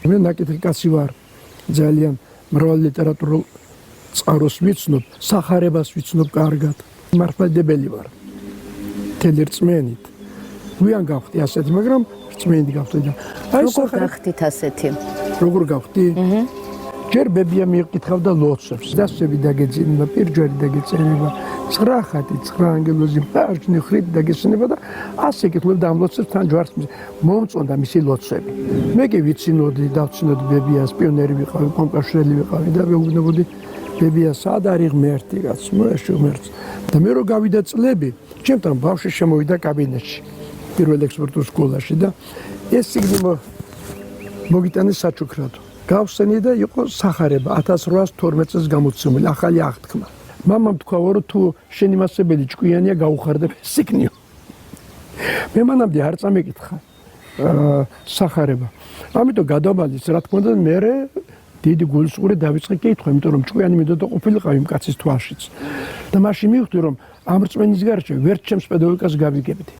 მე ნაკითხი კაცი ვარ. ძალიან მრავალ ლიტერატურულ წყაროს ვიცნობ, სახარებას ვიცნობ კარგად. მართლმადიდებელი ვარ. მთელი რწმენით. ვიან გავხდი ასეთი, მაგრამ რწმენით გავხდი და როგორ გახდით ასეთი? როგორ გავხდი? ჯერ ბებია მიეკითხავდა ლოცვებს, დასვები დაგეძინება, პირჯვარი დაგეწერება, 9 ხატი, 9 ანგელოზი, მარჯვნივ ხრით დაგესვენება და ასე ეკითხებდა ამ ლოცვებს თან ჯვარს მომწონდა მისი ლოცვები. მე კი ვიცინოდი, დავცინოდი ბებიას, პიონერი ვიყავი, კომკავშირელი ვიყავი და ვეუბნებოდი ბებია, სად არის ღმერთი კაც, მოეშო ღმერთს. და მე რო გავიდა წლები, ჩემთან ბავშვი შემოვიდა კაბინეტში, პირველ ექსპერტულ სკოლაში და ეს სიგნი მოგიტანეს საჩუქრად. გავხსენი და იყო სახარება 1812 წელს გამოცემული ახალი აღთქმა. მამამ თქვა რომ თუ შენი მასწავლებელი ჭკვიანია გაუხარდებ სიგნიო. მე მანამდე არ წამეკითხა სახარება. ამიტომ გადავალის რა თქმა უნდა მე დიდი გულსწყური დავიწყე კითხვა, იმიტომ რომ ჭკვიანი მიდოდა ყოფილიყავი იმ კაცის თვალშიც. და მაშინ მივხვდი რომ ამ რწმენის გარშემო ვერც ჩემს პედაგოგიკას გავიგებდი.